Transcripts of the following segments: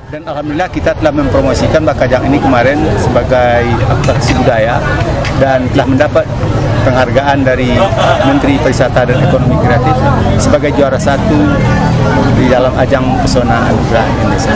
Dan alhamdulillah kita telah mempromosikan Bakajang ini kemarin sebagai atraksi budaya dan telah mendapat penghargaan dari Menteri Pariwisata dan Ekonomi Kreatif sebagai juara satu di dalam ajang pesona anugerah Indonesia.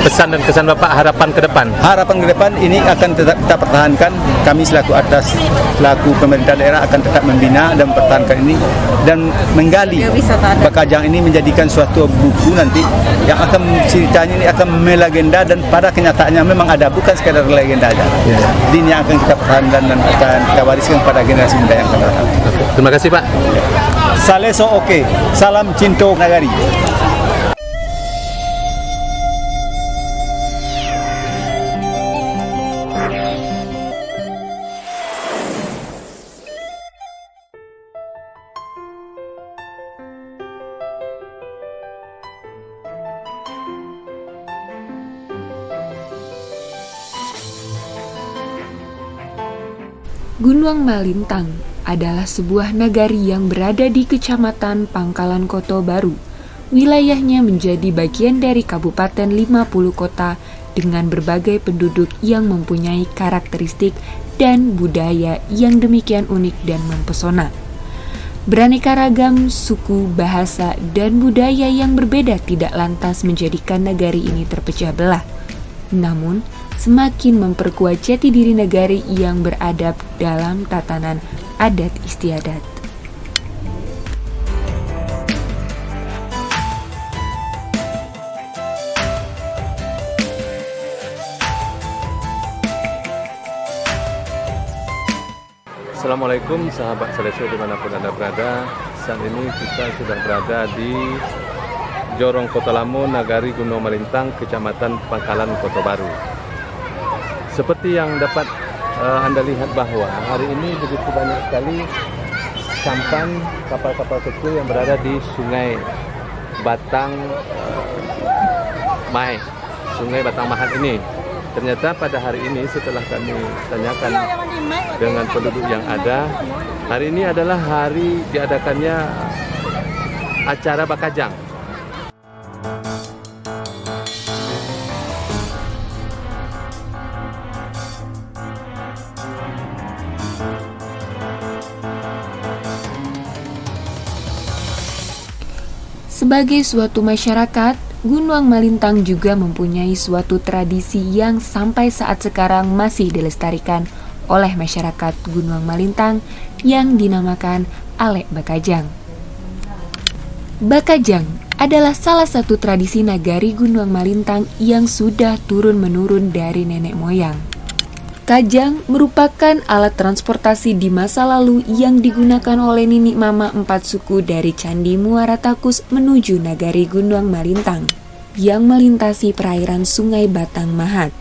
Pesan dan kesan Bapak harapan ke depan? Harapan ke depan ini akan tetap kita pertahankan. Kami selaku pemerintah daerah akan tetap membina dan mempertahankan ini dan menggali Bakajang ini menjadikan suatu buku nanti yang akan ceritanya ini akan melegenda dan pada kenyataannya memang ada, bukan sekadar legenda saja. Jadi ini yang akan kita pertahankan dan akan kita wariskan pada generasi muda yang akan datang. Terima kasih Pak. Saleso oke, salam cinto nagari. Gunuang Malintang adalah sebuah nagari yang berada di Kecamatan Pangkalan Koto Baru. Wilayahnya menjadi bagian dari Kabupaten 50 kota dengan berbagai penduduk yang mempunyai karakteristik dan budaya yang demikian unik dan mempesona. Beraneka ragam suku, bahasa, dan budaya yang berbeda tidak lantas menjadikan nagari ini terpecah belah. Namun, semakin memperkuat jati diri nagari yang beradab dalam tatanan adat istiadat. Assalamualaikum sahabat Saleso dimanapun Anda berada. Saat ini kita sudah berada di Jorong Kota Lamo, Nagari Gunuang Malintang, Kecamatan Pangkalan Kota Baru. Seperti yang dapat Anda lihat bahwa hari ini begitu banyak sekali sampan kapal-kapal kecil yang berada di Sungai Batang Sungai Batang Mahat ini. Ternyata pada hari ini setelah kami tanyakan dengan penduduk yang ada, hari ini adalah hari diadakannya acara Bakajang. Sebagai suatu masyarakat, Gunuang Malintang juga mempunyai suatu tradisi yang sampai saat sekarang masih dilestarikan oleh masyarakat Gunuang Malintang yang dinamakan Alek Bakajang. Bakajang adalah salah satu tradisi nagari Gunuang Malintang yang sudah turun-menurun dari nenek moyang. Kajang merupakan alat transportasi di masa lalu yang digunakan oleh Ninik Mama empat suku dari Candi Muara Takus menuju Nagari Gunuang Malintang yang melintasi perairan Sungai Batang Mahat.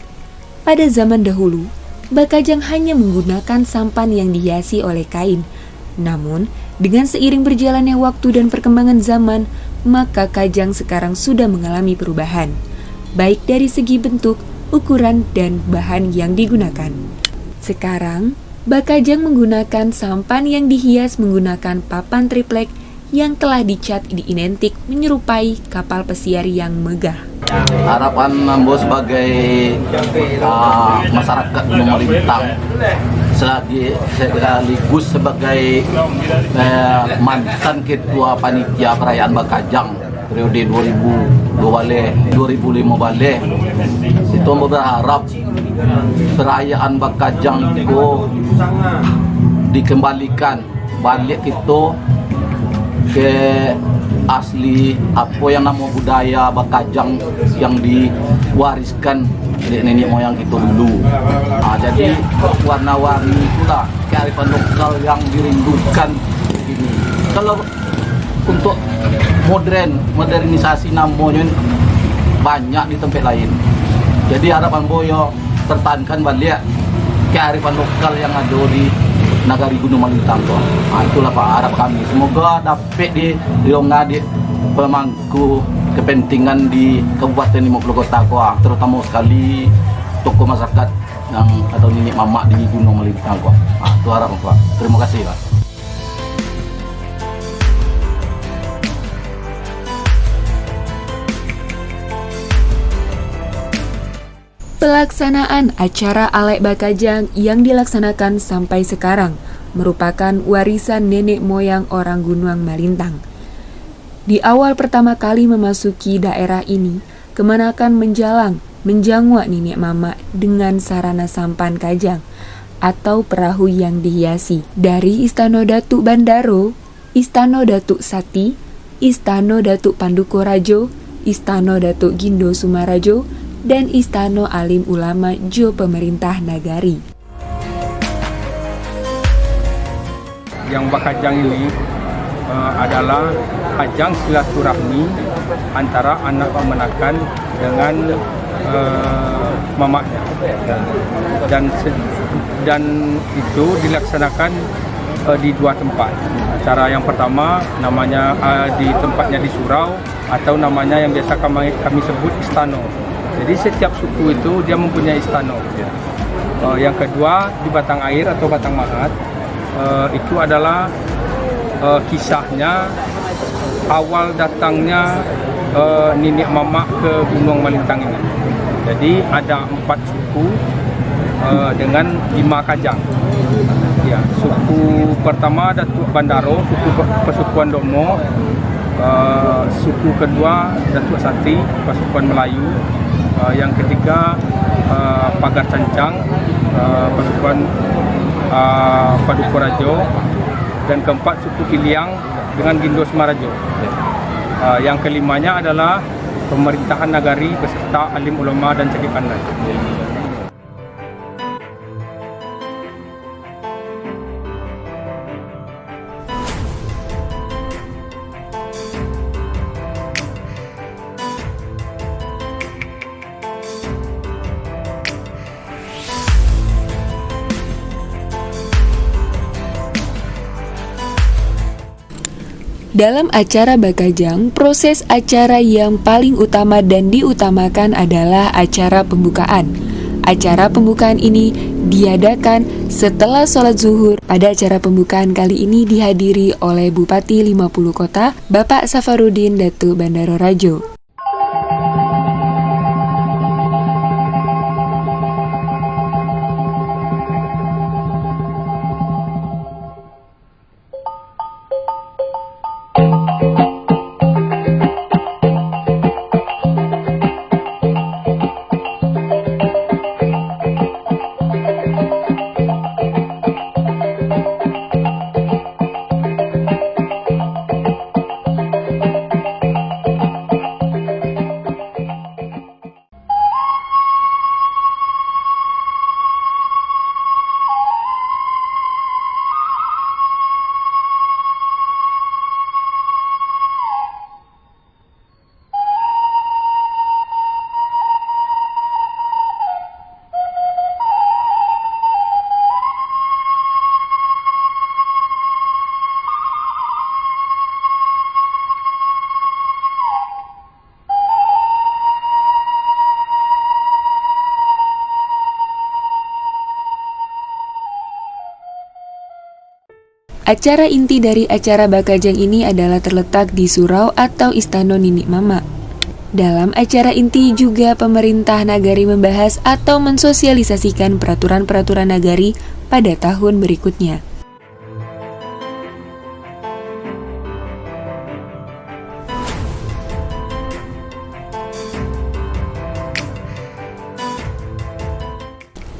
Pada zaman dahulu, Bakajang hanya menggunakan sampan yang dihiasi oleh kain. Namun, dengan seiring berjalannya waktu dan perkembangan zaman, maka Kajang sekarang sudah mengalami perubahan, baik dari segi bentuk, ukuran, dan bahan yang digunakan. Sekarang, Bakajang menggunakan sampan yang dihias menggunakan papan triplek yang telah dicat identik menyerupai kapal pesiar yang megah. Harapan Mambo sebagai masyarakat Gunuang Malintang sekaligus sebagai mantan ketua panitia perayaan Bakajang periode 2005 itu berharap perayaan Bakajang itu dikembalikan balik itu ke asli apa yang nama budaya Bakajang yang diwariskan dari nenek moyang kita dulu. Jadi warna-warni itulah kearifan lokal yang dirindukan ini. Kalau untuk modernisasi namanya banyak di tempat lain. Jadi harapan Boyo pertahankan balik kearifan lokal yang ada di Nagari Gunuang Malintang. Itulah Pak harap kami. Semoga dapat diongga di pemangku kepentingan di Kabupaten 50 Kota terutama sekali tokoh masyarakat yang atau Ninik Mama di Gunuang Malintang. Itu harapan Pak. Terima kasih Pak. Pelaksanaan acara Alek Bakajang yang dilaksanakan sampai sekarang merupakan warisan nenek moyang orang Gunuang Malintang. Di awal pertama kali memasuki daerah ini, kemenakan menjangwa nenek mama dengan sarana sampan kajang atau perahu yang dihiasi dari Istana Datuk Bandaro, Istana Datuk Sati, Istana Datuk Pandukorajo, Istana Datuk Gindo Sumarajo, dan Istana Alim Ulama Jo Pemerintah Nagari. Yang Bakajang ini adalah ajang silaturahmi antara anak pemenakan dengan mamanya, dan itu dilaksanakan di 2 tempat. Acara yang pertama namanya di tempatnya di surau, atau namanya yang biasa kami sebut istana. Jadi setiap suku itu dia mempunyai istana. Yang kedua di Batang Air atau Batang Mahat, itu adalah kisahnya awal datangnya nenek mama ke Gunung Malintang ini. Jadi ada 4 suku dengan 5 kajang. Ya, suku pertama Datuk Bandaro, suku Pasukuan Domo, suku kedua Datuk Sati, Pasukuan Melayu, yang ketiga Pagar Cancang, Pasukuan Padukorajo, dan keempat suku Piliang dengan Gindo Sumarajo. Yang kelimanya adalah pemerintahan nagari beserta alim ulama dan cekik pandai. Dalam acara Bakajang, proses acara yang paling utama dan diutamakan adalah acara pembukaan. Acara pembukaan ini diadakan setelah sholat zuhur. Pada acara pembukaan kali ini dihadiri oleh Bupati 50 Kota, Bapak Safarudin Datuk Bandaro Rajo. Acara inti dari acara Bakajang ini adalah terletak di surau atau Istana Ninik Mama. Dalam acara inti juga pemerintah nagari membahas atau mensosialisasikan peraturan-peraturan nagari pada tahun berikutnya.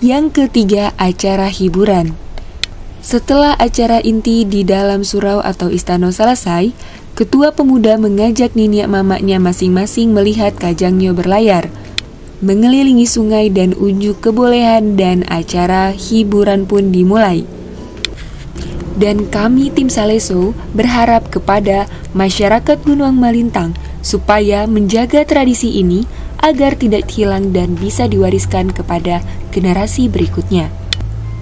Yang ketiga, acara hiburan. Setelah acara inti di dalam surau atau istana selesai, ketua pemuda mengajak niniak mamanya masing-masing melihat kajangnya berlayar, mengelilingi sungai dan unjuk kebolehan, dan acara hiburan pun dimulai. Dan kami tim Saleso berharap kepada masyarakat Gunuang Malintang supaya menjaga tradisi ini agar tidak hilang dan bisa diwariskan kepada generasi berikutnya.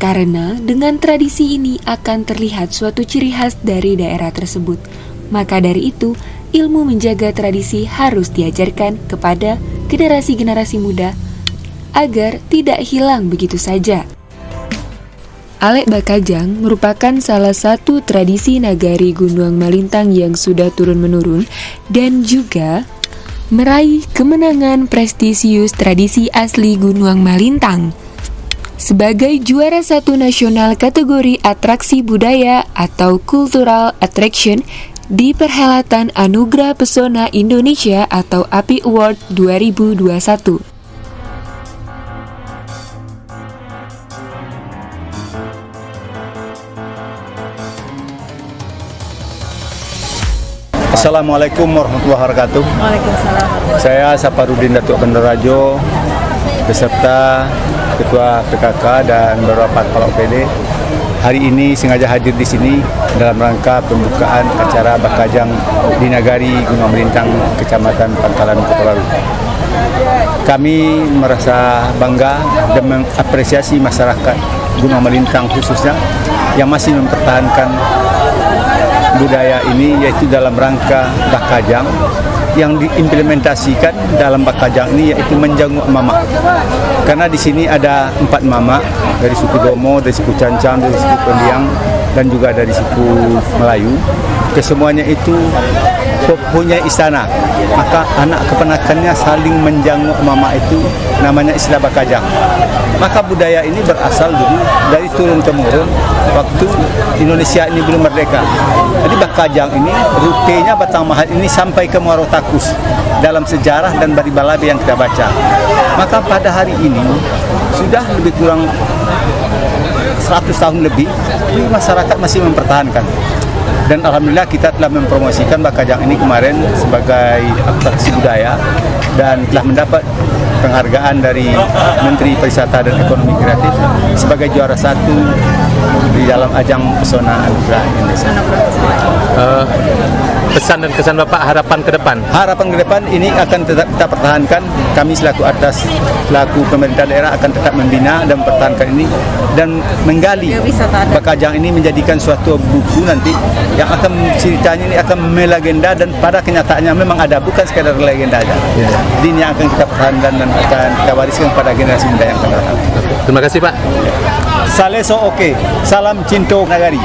Karena dengan tradisi ini akan terlihat suatu ciri khas dari daerah tersebut. Maka dari itu, ilmu menjaga tradisi harus diajarkan kepada generasi-generasi muda agar tidak hilang begitu saja. Alek Bakajang merupakan salah satu tradisi nagari Gunuang Malintang yang sudah turun-menurun dan juga meraih kemenangan prestisius tradisi asli Gunuang Malintang sebagai juara 1 nasional kategori atraksi budaya atau cultural attraction di perhelatan Anugerah Pesona Indonesia atau API Award 2021. Assalamualaikum warahmatullahi wabarakatuh. Waalaikumsalam. Saya Saparudin Datuk Bandarajo beserta Ketua PKK dan beberapa kepala OPD hari ini sengaja hadir di sini dalam rangka pembukaan acara Bakajang di Nagari Gunuang Malintang, Kecamatan Pangkalan Kota Baru. Kami merasa bangga dan mengapresiasi masyarakat Gunuang Malintang khususnya yang masih mempertahankan budaya ini, yaitu dalam rangka Bakajang yang diimplementasikan dalam Bakajang ini yaitu menjanguk mama. Karena di sini ada 4 mama dari suku Domo, dari suku Cancang, dari suku Pendiang dan juga dari suku Melayu. Kesemuanya itu punya istana. Maka anak keponakannya saling menjanguk mama, itu namanya istilah Bakajang. Maka budaya ini berasal dulu dari turun-temurun waktu Indonesia ini belum merdeka. Jadi Bakajang ini rutenya Batang Mahal ini sampai ke Muaro Takus dalam sejarah dan balabe yang kita baca. Maka pada hari ini sudah lebih kurang 100 tahun lebih, masyarakat masih mempertahankan. Dan alhamdulillah kita telah mempromosikan Bakajang ini kemarin sebagai atraksi budaya dan telah mendapat penghargaan dari Menteri Pariwisata dan Ekonomi Kreatif sebagai juara 1 di dalam ajang Pesona Anugerah Indonesia. Pesan dan kesan Bapak, harapan ke depan? Harapan ke depan ini akan tetap kita pertahankan. Kami selaku pemerintah daerah akan tetap membina dan mempertahankan ini dan menggali Bakajang ini menjadikan suatu buku nanti yang akan ceritanya ini akan melegenda dan pada kenyataannya memang ada, bukan sekadar legenda saja. Jadi ini yang akan kita pertahankan dan akan kita wariskan pada generasi muda yang akan datang. Terima kasih Pak. Saleso oke. Salam Cinto Nagari.